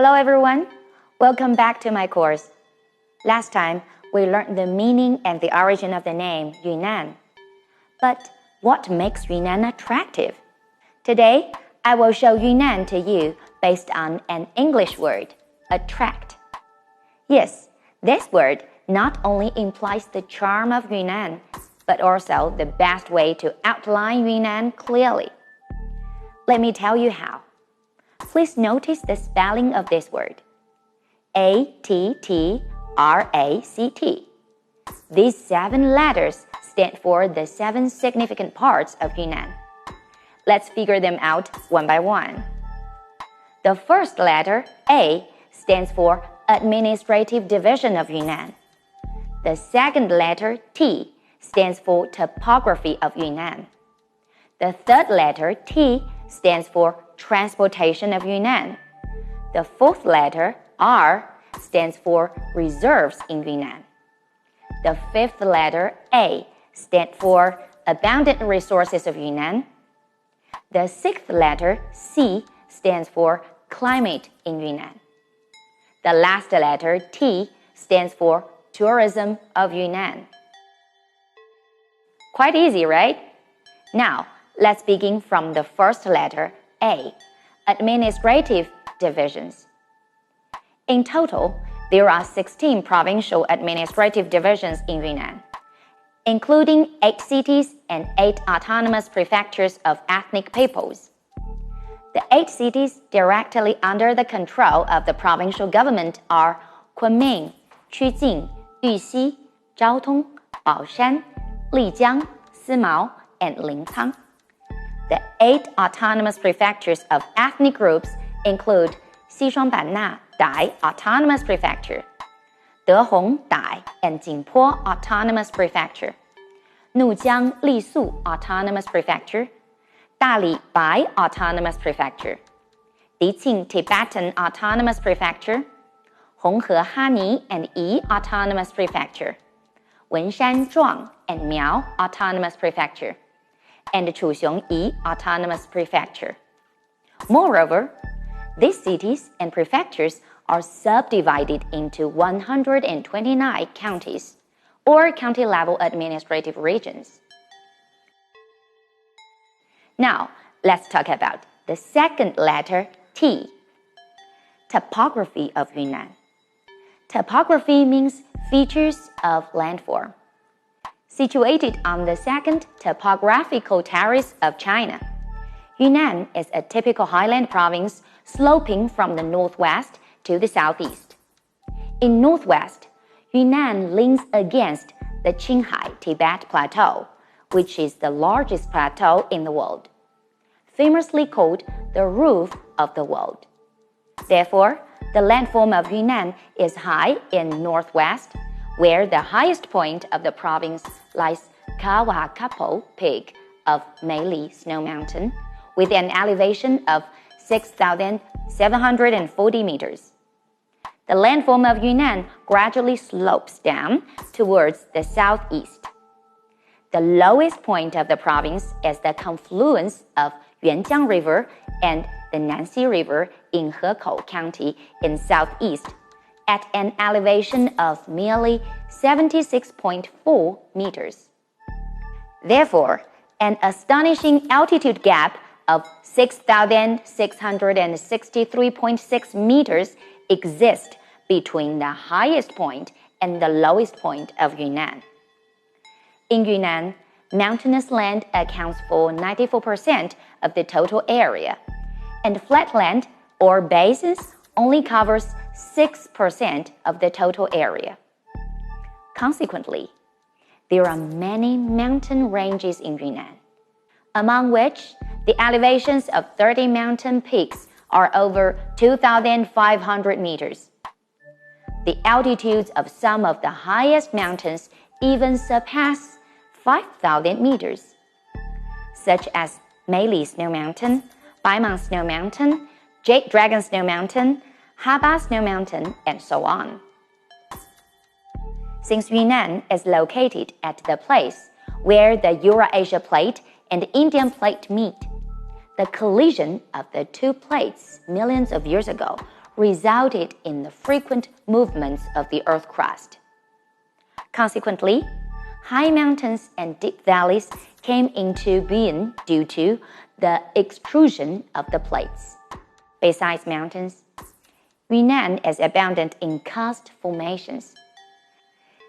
Hello everyone, welcome back to my course. Last time, we learned the meaning and the origin of the name Yunnan. But what makes Yunnan attractive? Today, I will show Yunnan to you based on an English word, attract. Yes, this word not only implies the charm of Yunnan, but also the best way to outline Yunnan clearly. Let me tell you how. Please notice the spelling of this word. A-T-T-R-A-C-T. These 7 letters stand for the 7 significant parts of Yunnan. Let's figure them out one by one. The first letter, A, stands for Administrative Division of Yunnan. The second letter, T, stands for Topography of Yunnan. The third letter, T, stands for Transportation of Yunnan. The fourth letter, R, stands for Reserves in Yunnan. The fifth letter, A, stands for Abundant Resources of Yunnan. The sixth letter, C, stands for Climate in Yunnan. The last letter, T, stands for Tourism of Yunnan. Quite easy, right? Now, let's begin from the first letter, A, Administrative Divisions. In total, there are 16 provincial administrative divisions in Yunnan, including 8 cities and 8 autonomous prefectures of ethnic peoples. The 8 cities directly under the control of the provincial government are Kunming, Qujing, Yuxi, Zhaotong, Baoshan, Lijiang, Sima, and Lincang. The 8 autonomous prefectures of ethnic groups include Xishuangbanna Dai Autonomous Prefecture, Dehong Dai and Jingpo Autonomous Prefecture, Nujiang Lisu Autonomous Prefecture, Dali Bai Autonomous Prefecture, Diqing Tibetan Autonomous Prefecture, Honghe Hani and Yi Autonomous Prefecture, Wenshan Zhuang and Miao Autonomous Prefecture, and Chuxiongyi Autonomous Prefecture. Moreover, these cities and prefectures are subdivided into 129 counties, or county-level administrative regions. Now, let's talk about the second letter, T, Topography of Yunnan. Topography means features of landform. Situated on the second topographical terrace of China, Yunnan is a typical highland province sloping from the northwest to the southeast. In northwest, Yunnan leans against the Qinghai Tibet Plateau, which is the largest plateau in the world, famously called the roof of the world. Therefore, the landform of Yunnan is high in northwest, where the highest point of the province lies Kawakapo Peak of Meili Snow Mountain, with an elevation of 6,740 meters. The landform of Yunnan gradually slopes down towards the southeast. The lowest point of the province is the confluence of Yuanjiang River and the Nanxi River in Hekou County in southeast, at an elevation of merely 76.4 meters. Therefore, an astonishing altitude gap of 6,663.6 meters exists between the highest point and the lowest point of Yunnan. In Yunnan, mountainous land accounts for 94% of the total area, and flatland or basins only covers 6% of the total area. Consequently, there are many mountain ranges in Yunnan, among which the elevations of 30 mountain peaks are over 2,500 meters. The altitudes of some of the highest mountains even surpass 5,000 meters, such as Meili Snow Mountain, Baimang Snow Mountain, Jade Dragon Snow Mountain, Haba Snow Mountain, and so on. Since Yunnan is located at the place where the Eurasia Plate and the Indian Plate meet, the collision of the 2 plates millions of years ago resulted in the frequent movements of the Earth crust. Consequently, high mountains and deep valleys came into being due to the extrusion of the plates. Besides mountains, Yunnan is abundant in karst formations.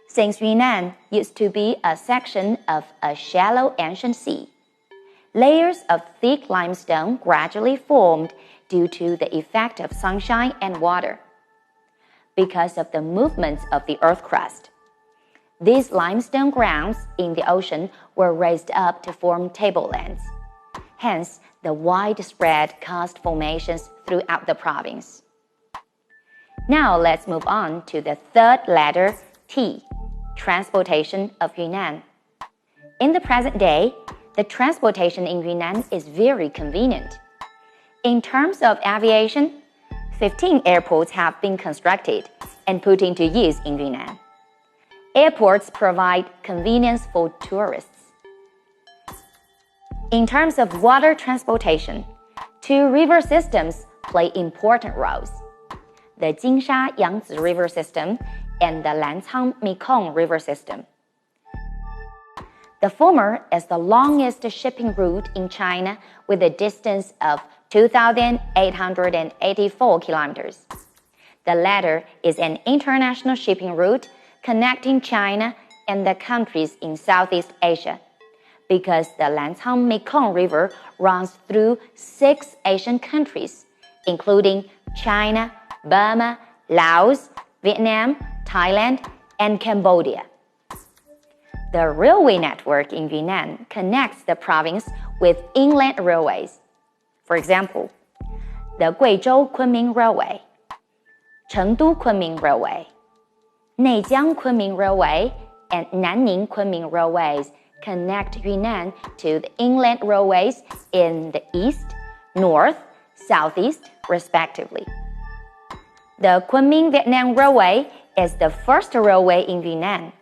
Since Yunnan used to be a section of a shallow ancient sea, layers of thick limestone gradually formed due to the effect of sunshine and water. Because of the movements of the Earth crust, these limestone grounds in the ocean were raised up to form tablelands. Hence, the widespread karst formations throughout the province. Now let's move on to the third letter T, transportation of Yunnan. In the present day, the transportation in Yunnan is very convenient. In terms of aviation, 15 airports have been constructed and put into use in Yunnan. Airports provide convenience for tourists. In terms of water transportation, two river systems play important roles: the Jinsha-Yangtze River System and the Lancang-Mekong River System. The former is the longest shipping route in China with a distance of 2,884 kilometers. The latter is an international shipping route connecting China and the countries in Southeast Asia, because the Lancang-Mekong River runs through 6 Asian countries, including China, Burma, Laos, Vietnam, Thailand, and Cambodia. The railway network in Yunnan connects the province with inland railways. For example, the Guizhou-Kunming Railway, Chengdu-Kunming Railway, Neijiang-Kunming Railway, and Nanning-Kunming Railways connect Yunnan to the inland railways in the east, north, southeast, respectively. The Kunming-Vietnam Railway is the first railway in Yunnan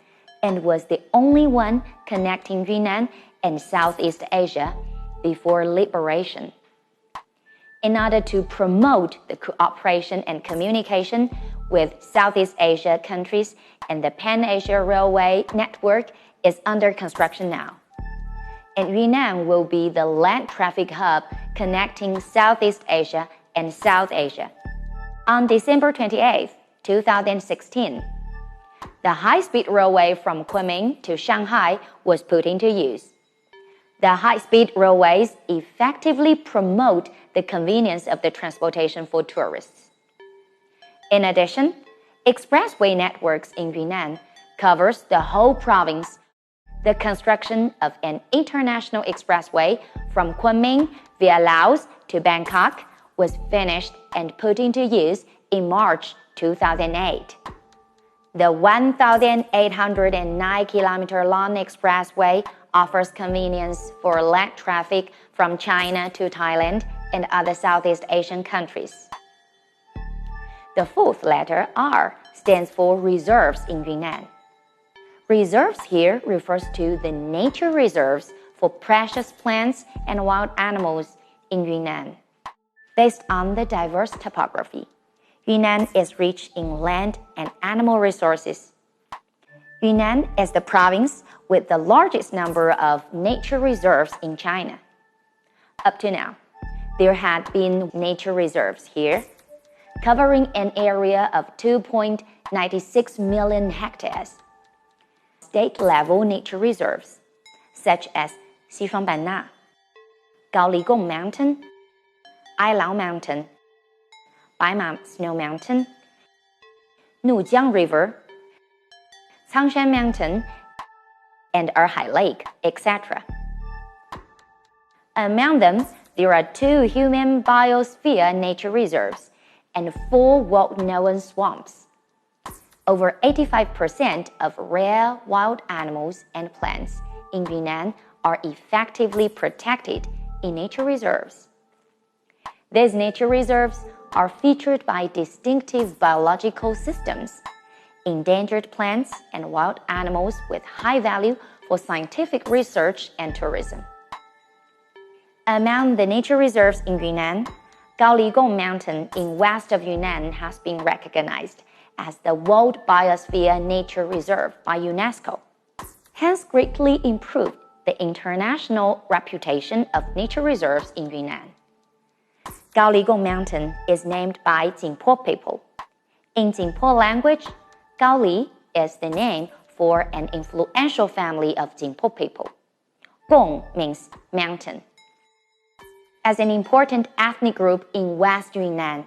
and was the only one connecting Yunnan and Southeast Asia before liberation. In order to promote the cooperation and communication with Southeast Asia countries, and the Pan-Asia Railway network is under construction now. And Yunnan will be the land traffic hub connecting Southeast Asia and South Asia. On December 28, 2016, the high-speed railway from Kunming to Shanghai was put into use. The high-speed railways effectively promote the convenience of the transportation for tourists. In addition, expressway networks in Yunnan covers the whole province. The construction of an international expressway from Kunming via Laos to Bangkok was finished and put into use in March 2008. The 1,809-kilometer-long expressway offers convenience for land traffic from China to Thailand and other Southeast Asian countries. The fourth letter R stands for reserves in Yunnan. Reserves here refers to the nature reserves for precious plants and wild animals in Yunnan. Based on the diverse topography, Yunnan is rich in land and animal resources. Yunnan is the province with the largest number of nature reserves in China. Up to now, there had been nature reserves here, covering an area of 2.96 million hectares. State-level nature reserves, such as Xishuangbanna, Gaoligong Mountain, Ailao Mountain, Baima Snow Mountain, Nujiang River, Changshan Mountain, and Erhai Lake, etc. Among them, there are 2 human biosphere nature reserves and 4 world-known swamps. Over 85% of rare wild animals and plants in Yunnan are effectively protected in nature reserves. These nature reserves are featured by distinctive biological systems, endangered plants, and wild animals with high value for scientific research and tourism. Among the nature reserves in Yunnan, Gaoligong Mountain in west of Yunnan has been recognized as the World Biosphere Nature Reserve by UNESCO, hence greatly improved the international reputation of nature reserves in Yunnan. Gaoligong Mountain is named by Jingpo people. In Jingpo language, Gaoli is the name for an influential family of Jingpo people. Gong means mountain. As an important ethnic group in West Yunnan,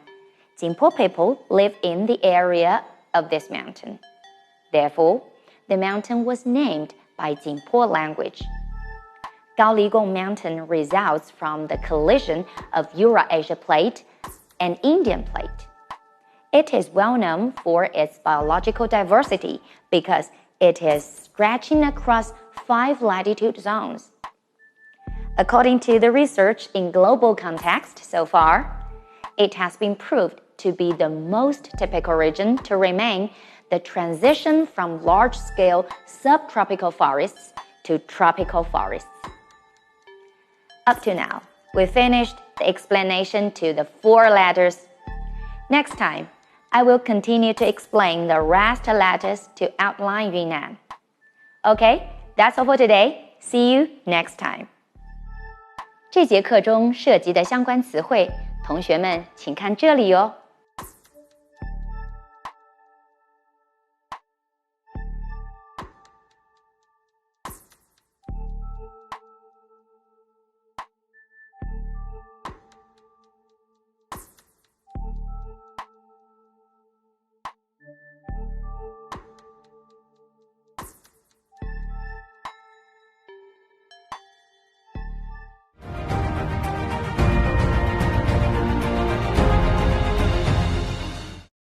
Jingpo people live in the area of this mountain. Therefore, the mountain was named by Jingpo language. Gaoligong Mountain results from the collision of Eurasia Plate and Indian Plate. It is well known for its biological diversity because it is stretching across 5 latitude zones. According to the research in global context so far, it has been proved to be the most typical region to remain the transition from large-scale subtropical forests to tropical forests. Up to now, we finished the explanation to the 4 letters. Next time, I will continue to explain the rest letters to outline Yunnan. Okay, that's all for today. See you next time. 这节课中涉及的相关词汇，同学们请看这里哦。